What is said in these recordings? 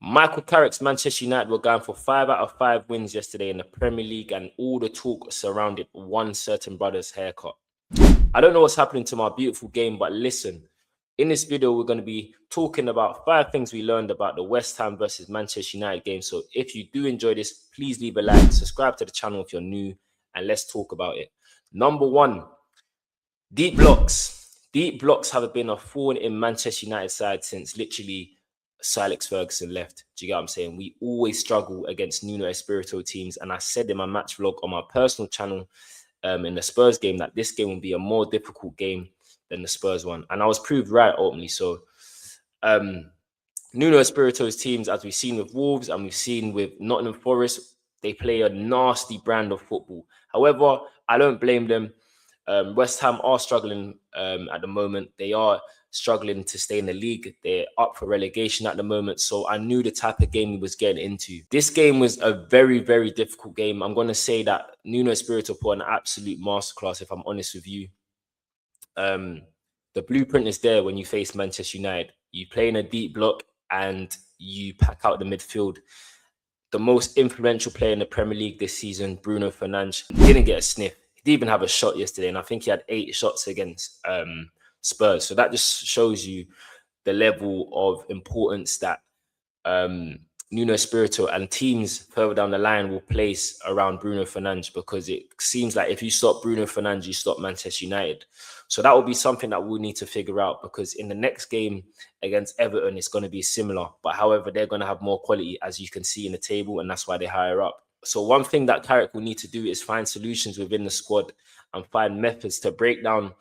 Michael Carrick's Manchester United were going for 5 out of 5 wins yesterday in the Premier League, and all the talk surrounded one certain brother's haircut. I don't know what's happening to my beautiful game, but listen, in this video, we're going to be talking about 5 things we learned about the West Ham versus Manchester United game. So if you do enjoy this, please leave a like, subscribe to the channel if you're new, and let's talk about it. Number 1, deep blocks. Deep blocks have been a thorn in Manchester United side since literally Sir Alex Ferguson left. Do you get what I'm saying? We always struggle against Nuno Espirito teams, and I said in my match vlog on my personal channel in the Spurs game that this game will be a more difficult game than the Spurs one, and I was proved right ultimately. So Nuno Espirito's teams, as we've seen with Wolves and we've seen with Nottingham Forest, they play a nasty brand of football. However, I don't blame them. West Ham are struggling at the moment. They are struggling to stay in the league. They're up for relegation at the moment. So I knew the type of game he was getting into. This game was a very, very difficult game. I'm going to say that Nuno Espirito put an absolute masterclass, if I'm honest with you. The blueprint is there when you face Manchester United. You play in a deep block and you pack out the midfield. The most influential player in the Premier League this season, Bruno Fernandes, didn't get a sniff. He didn't even have a shot yesterday, and I think he had 8 shots against Spurs. So that just shows you the level of importance that Nuno Espirito and teams further down the line will place around Bruno Fernandes, because it seems like if you stop Bruno Fernandes, you stop Manchester United. So that will be something that we'll need to figure out, because in the next game against Everton, it's going to be similar. But however, they're going to have more quality, as you can see in the table, and that's why they're higher up. So one thing that Carrick will need to do is find solutions within the squad and find methods to break down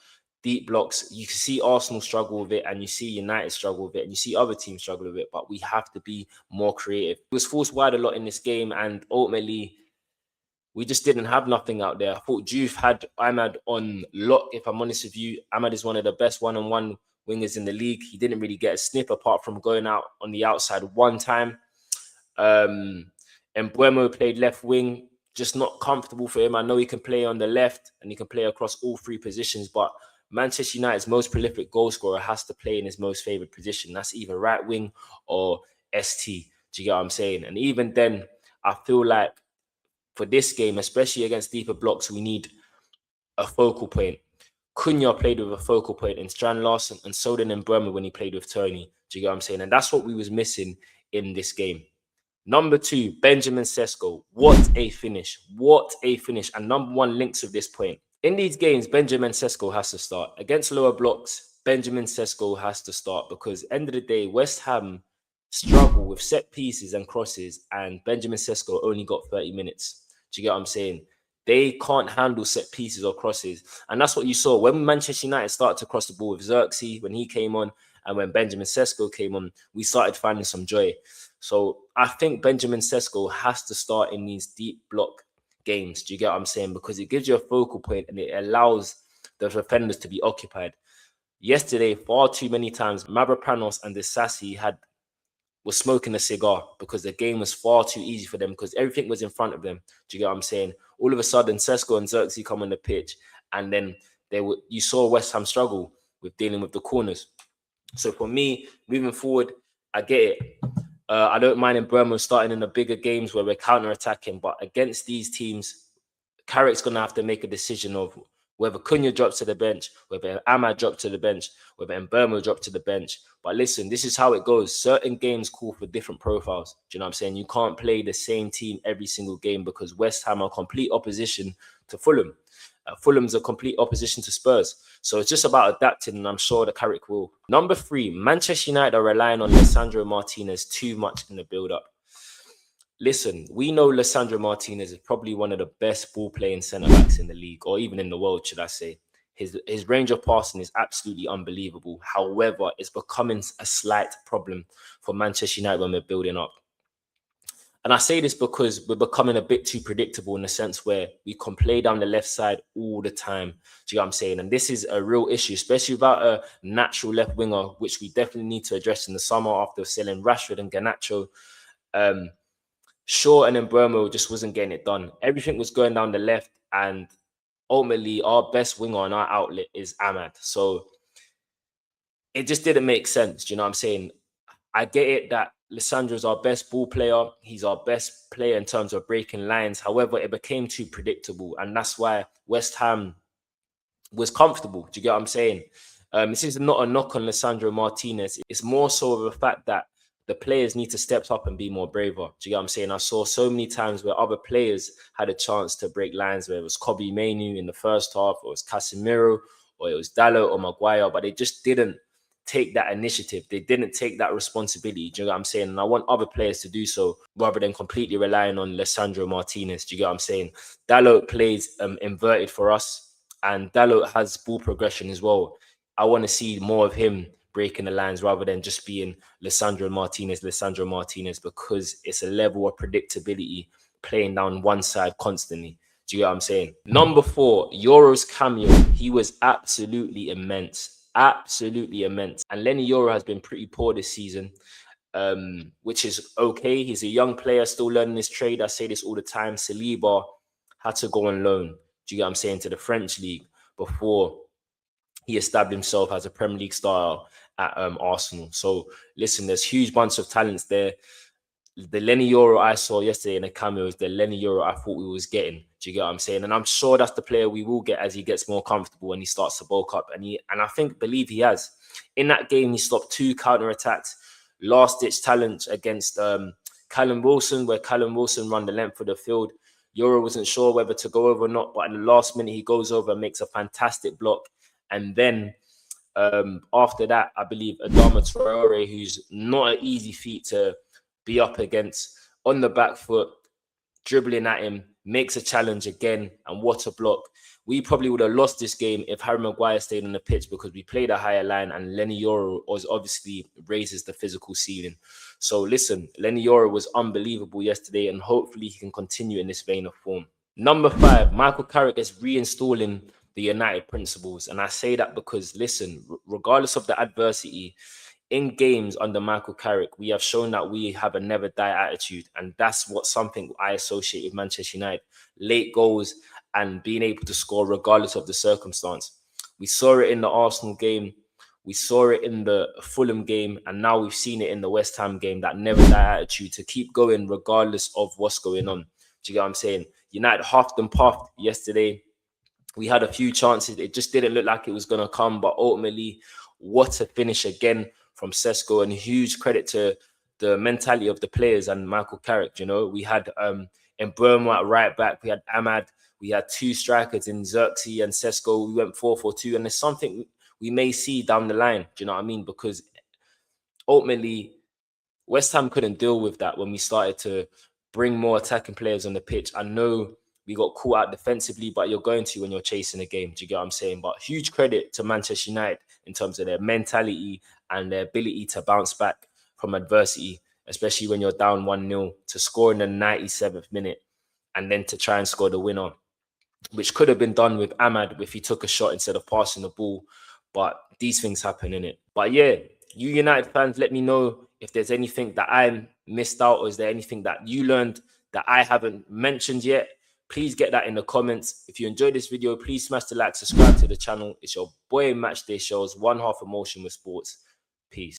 deep blocks. You can see Arsenal struggle with it, and you see United struggle with it, and you see other teams struggle with it, but we have to be more creative. It was forced wide a lot in this game, and ultimately, we just didn't have nothing out there. I thought Juve had Ahmad on lock, if I'm honest with you. Ahmad is one of the best one-on-one wingers in the league. He didn't really get a sniff apart from going out on the outside one time. And Buemo played left wing, just not comfortable for him. I know he can play on the left and he can play across all 3 positions, but Manchester United's most prolific goal scorer has to play in his most favoured position. That's either right wing or ST. Do you get what I'm saying? And even then, I feel like for this game, especially against deeper blocks, we need a focal point. Cunha played with a focal point in Strand Larsen, and so did Mbeumo when he played with Tony. Do you get what I'm saying? And that's what we was missing in this game. Number 2, Benjamin Sesko. What a finish. What a finish. And number 1 links with this point. In these games, Benjamin Sesko has to start. Against lower blocks, Benjamin Sesko has to start, because end of the day, West Ham struggle with set pieces and crosses, and Benjamin Sesko only got 30 minutes. Do you get what I'm saying? They can't handle set pieces or crosses. And that's what you saw when Manchester United started to cross the ball with Xerxes, when he came on, and when Benjamin Sesko came on, we started finding some joy. So I think Benjamin Sesko has to start in these deep block games. Do you get what I'm saying? Because it gives you a focal point and it allows the defenders to be occupied. Yesterday, far too many times, Mavropanos and Disasi was smoking a cigar, because the game was far too easy for them, because everything was in front of them. Do you get what I'm saying? All of a sudden, Sesko and Xerxes come on the pitch, and then you saw West Ham struggle with dealing with the corners. So for me, moving forward, I get it. I don't mind Mbeumo starting in the bigger games where we're counter-attacking, but against these teams, Carrick's going to have to make a decision of whether Cunha drops to the bench, whether Ahmad drops to the bench, whether Mbeumo drops to the bench. But listen, this is how it goes. Certain games call for different profiles. Do you know what I'm saying? You can't play the same team every single game, because West Ham are complete opposition to Fulham. Fulham's a complete opposition to Spurs. So it's just about adapting, and I'm sure the Carrick will. Number 3, Manchester United are relying on Lisandro Martinez too much in the build-up. Listen, we know Lisandro Martinez is probably one of the best ball-playing centre-backs in the league, or even in the world, should I say. His range of passing is absolutely unbelievable. However, it's becoming a slight problem for Manchester United when we're building up. And I say this because we're becoming a bit too predictable, in the sense where we can play down the left side all the time. Do you know what I'm saying? And this is a real issue, especially without a natural left winger, which we definitely need to address in the summer after selling Rashford and Garnacho. Shaw and Mbeumo just wasn't getting it done. Everything was going down the left, and ultimately our best winger on our outlet is Ahmad. So it just didn't make sense. Do you know what I'm saying? I get it that Lissandro's our best ball player. He's our best player in terms of breaking lines. However, it became too predictable. And that's why West Ham was comfortable. Do you get what I'm saying? This is not a knock on Lissandro Martinez. It's more so of a fact that the players need to step up and be more braver. Do you get what I'm saying? I saw so many times where other players had a chance to break lines, where it was Kobe Mainoo in the first half, or it was Casemiro, or it was Dalot or Maguire, but they just didn't take that initiative. They didn't take that responsibility. Do you get what I'm saying? And I want other players to do so rather than completely relying on Lissandro Martinez. Do you get what I'm saying? Dalot plays inverted for us, and Dalot has ball progression as well. I want to see more of him breaking the lines rather than just being Lissandro Martinez, because it's a level of predictability playing down one side constantly. Do you get what I'm saying? Number 4, Yoro's cameo. He was absolutely immense. Absolutely immense. And Lenny Yoro has been pretty poor this season, which is okay. He's a young player still learning his trade. I say this all the time. Saliba had to go on loan, do you get what I'm saying, to the French league before he established himself as a Premier League star at Arsenal. So listen, there's huge bunch of talents there. The Lenny Yoro I saw yesterday in the cameo is the Lenny Yoro I thought we was getting. Do you get what I'm saying? And I'm sure that's the player we will get as he gets more comfortable and he starts to bulk up. And I believe he has. In that game, he stopped 2 counter-attacks. Last-ditch talent against Callum Wilson, where Callum Wilson ran the length of the field. Yoro wasn't sure whether to go over or not, but in the last minute, he goes over and makes a fantastic block. And then after that, I believe Adama Traore, who's not an easy feat to be up against, on the back foot, dribbling at him, makes a challenge again, and what a block. We probably would have lost this game if Harry Maguire stayed on the pitch, because we played a higher line and Lenny Yoro obviously raises the physical ceiling. So listen, Lenny Yoro was unbelievable yesterday, and hopefully he can continue in this vein of form. Number 5, Michael Carrick is reinstalling the United principles. And I say that because, listen, regardless of the adversity, in games under Michael Carrick, we have shown that we have a never die attitude. And that's something I associate with Manchester United. Late goals and being able to score regardless of the circumstance. We saw it in the Arsenal game. We saw it in the Fulham game. And now we've seen it in the West Ham game, that never die attitude to keep going regardless of what's going on. Do you get what I'm saying? United huffed and puffed yesterday. We had a few chances. It just didn't look like it was going to come. But ultimately, what a finish again from Sesko, and huge credit to the mentality of the players and Michael Carrick. You know, we had Mbeumo at right back. We had Ahmad. We had 2 strikers in Xerxes and Sesko. We went 4-4-2. And it's something we may see down the line. Do you know what I mean? Because ultimately, West Ham couldn't deal with that when we started to bring more attacking players on the pitch. I know we got caught out defensively, but you're going to when you're chasing a game. Do you get what I'm saying? But huge credit to Manchester United in terms of their mentality and their ability to bounce back from adversity, especially when you're down 1-0, to score in the 97th minute and then to try and score the winner, which could have been done with Ahmad if he took a shot instead of passing the ball. But these things happen, innit? But yeah, you United fans, let me know if there's anything that I missed out, or is there anything that you learned that I haven't mentioned yet. Please get that in the comments. If you enjoyed this video, please smash the like, subscribe to the channel. It's your boy Matchday Shows, one half emotion with sports. Peace.